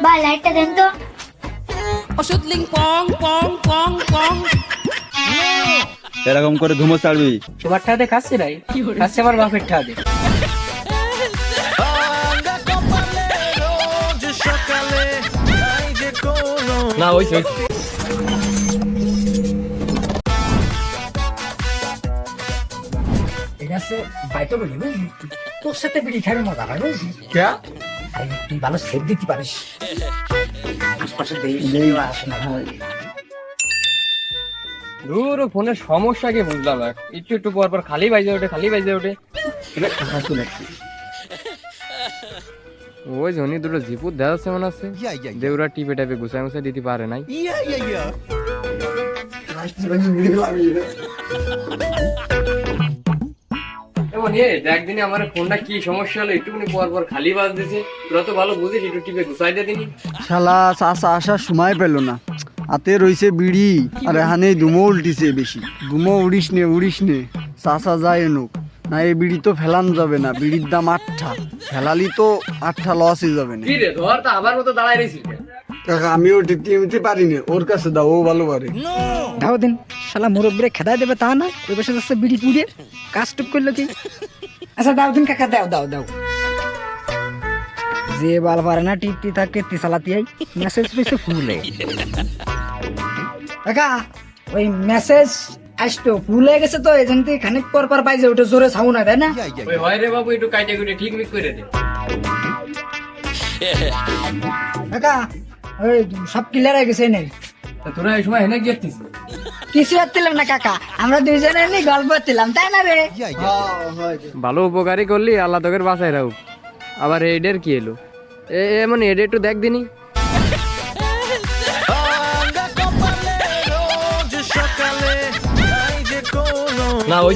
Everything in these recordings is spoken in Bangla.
ভাই লাইটটা দেন তো। ওষুধ লিং পং পং পং পং। এরকম করে ধুমো ছাড়বি। তোমার ঠাতে খাচ্ছি নাই, খাচ্ছে আমার বাপের ঠাতে। না ওই এটা হচ্ছে বাইতো বলি বুঝলি, তোর সাথে বিড়ি খাবি মজা হয় বুঝলি। তুই ভালো সেট দিতে পারিস, আশপাশে আসে না। দূর ফোনের সমস্যা কি বুঝলাম না, একটু একটু পর পর খালি বাজে ওঠে খালি বাজে ওঠে। ওই জনি দুটো জিপুর দেখা যাচ্ছে মনে হচ্ছে, দেউরা টিপে টাইপে গুছাই মুছাই দিতে পারে নাই। এমন একদিনে আমার ফোনটা কি সমস্যা হলো, একটুখানি পর পর খালি বাজ দিছে। তোরা তো ভালো বুঝিস, একটু টিপে গুছাই দিয়ে দিনি। শালা চাষা আসার সময় পেল না, হাতে রইছে বিড়ি আর এখানে ধুমো উল্টিছে বেশি। ধুমো উড়িস নে চাষা যায় এনুক না, এই বিড়ি তো ফেলান যাবে না, বিড়ির দাম 8টা, ফেলালি তো 8টা লসই যাবে না। কি রে ধর তো আবার মতো দাঁড়াই রয়েছিস। কাকা আমিও টিপতে পারি না, ওর কাছে দাও, ও ভালো পারে। দাও দিন, শালা মুরব্বরে খেদাই দেবে তা না, ওই বসে যাচ্ছে বিড়ি পুড়ে কাজ টুক করলো কি। আচ্ছা দাও দিন কাকা, দাও দাও দাও। যে বাল পারে না টিপটি থাকে তিসালাতি আই মেসেজ পেয়েছে ফুলে। কাকা ওই মেসেজ আসতো ফুল হয়ে গেছে তো, এই জন্য খানিক পর পর পাইছে ওটা জোরে ছাউ না, তাই না? ওই হয় রে বাবু, একটু কাইটে কুইটে ঠিক মিক করে দে। কাকা ওই সব ক্লিয়ার হয়ে গেছে নেই? তা তোরা এই সময় হেনে গিয়েছিস? কিছু হচ্ছিলাম না কাকা, আমরা দুইজনে এমনি গল্প করছিলাম, তাই না রে? ভালো উপকারই করলি, আল্লাহ তোকে বাঁচাই রাখুক। আবার এডের কি এলো এমন, এডে একটু দেখ দিনি। না ওই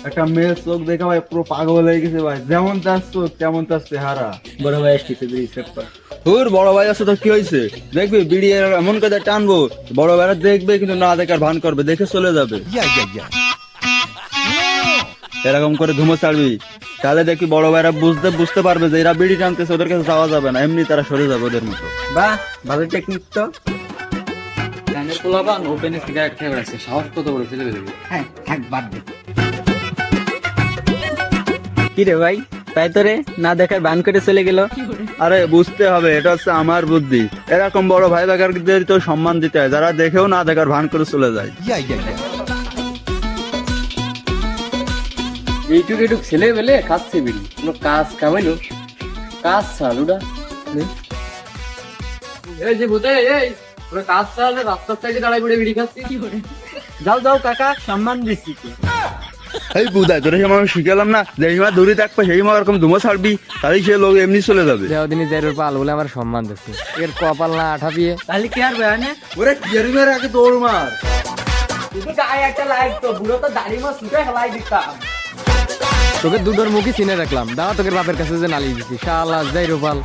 একটা মেয়ের চোখ দেখে ভাই পুরো পাগল হয়ে গেছে ভাই, যেমন তার চোখ তেমন তার চেহারা। বড় ভাই আসছে বিড়ি সেট কর। তোর বড় ভাই আছে তো কি হয়েছে, দেখবি বিড়ি এমন করে টানবো, বড় ভাইরা দেখবে কিন্তু না দেখার ভান করবে, দেখে চলে যাবে। এরকম করে ধুমো ছাড়বি, তাহলে দেখবি বড় ভাইরা বুঝতে পারবে যে এরা বিড়ি টানতেছে, ওদের কাছে যাওয়া যাবে না, এমনি তারা সরে যাবে ওদের মতো। বাহ ভালো টেকনিক তো। ওপেনে সিগারেট খেয়ে বেড়াচ্ছে, সাহস কত বড় ছেলে দেবে। হ্যাঁ থাক বাদ দে। কি রে ভাই, তাই তো রে, না দেখার বান করে চলে গেল। আরে বুঝতে হবে, এটা হচ্ছে আমার বুদ্ধি। এরকম বড় ভাই ভাইদের তো সম্মান দিতে হয়, যারা দেখেও না দেখার ভান করে চলে যায়। এইটুকু একটু ছেলে বেলে খাচ্ছে বিড়ি, কোনো কাজ কামাইলো, কাজ চালুটা এই যে ভূতে, এই পুরো কাজ চালে রাস্তার সাইডে দাঁড়াই পড়ে বিড়ি খাচ্ছি। কি করে যাও যাও কাকা, সম্মান দিচ্ছি তো। এই বুঝাই তোরা আমি শিখালাম না, যেই মা দূরে থাকবে সেই মা এরকম ধুমো ছাড়বি, তাহলে সে লোক এমনি চলে যাবে। দেওদিনই জেরোর পাল বলে আমার সম্মান দিচ্ছে, এর কপাল না আঠা পিয়ে। তাহলে কি আর বেয়ানে ওরে কেরিমের আগে দৌড় মার। তুই গায়ে একটা লাইক তো, বুড়ো তো দাড়ি মাছ ছুটে হেলাই দিতাম। তোকে দুটোর মুখই চিনে রাখলাম, দাও তোকে বাপের কাছে যে নালিয়ে দিচ্ছি, শালা যাই রোপাল।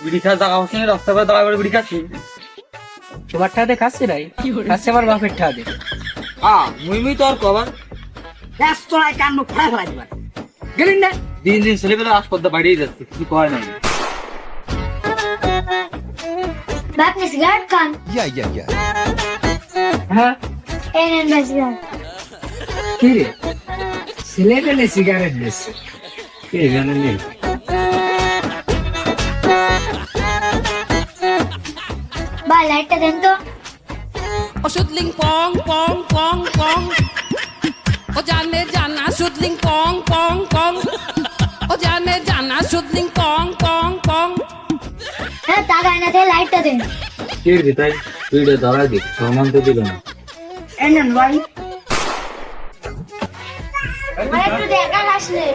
বিড়ি খা জায়গা হচ্ছে না, রাস্তা করে দাঁড়া করে বিড়ি খাচ্ছি। তোমার ঠাতে খাচ্ছি নাই, খাচ্ছে আমার বাপের ঠাতে। মুই তো আর কবার রাস্তায় কান্ন খোলা ফেলাই দিবার গেলিন না। দিন দিন ছেলেপেলে হাসপাতাল বাড়িয়ে যাচ্ছে, কিছু করে নাই। ভাই আপনি সিগারেট খান। হ্যাঁ এই নেন ভাই সিগারেট। কি রে, ছেলে পেলে সিগারেট দিচ্ছে, কে জানে নেই। ভাই লাইটটা দেন তো। ওষুধ লিং পং পং পং পং। ও জানে জানা ওষুধ লিং পং পং পং। ও জানে জানা ওষুধ লিং পং পং পং। হ্যাঁ টাকা না দিয়ে লাইটটা দেন। কি রে তাই তুই ধরা দিস, সম্মান তো দিল না। এই নেন ভাই। ভাই একটু দেখা আসলে।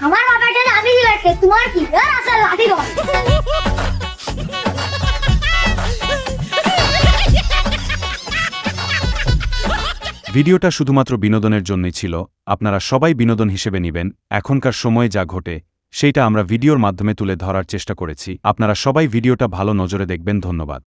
আমার বাবাটা আমি সিগারেট খাই, তোমার কি? আসলে লাঠি ধর। ভিডিওটা শুধুমাত্র বিনোদনের জন্যই ছিল, আপনারা সবাই বিনোদন হিসেবে নেবেন। এখনকার সময়ে যা ঘটে সেইটা আমরা ভিডিওর মাধ্যমে তুলে ধরার চেষ্টা করেছি। আপনারা সবাই ভিডিওটা ভালো নজরে দেখবেন। ধন্যবাদ।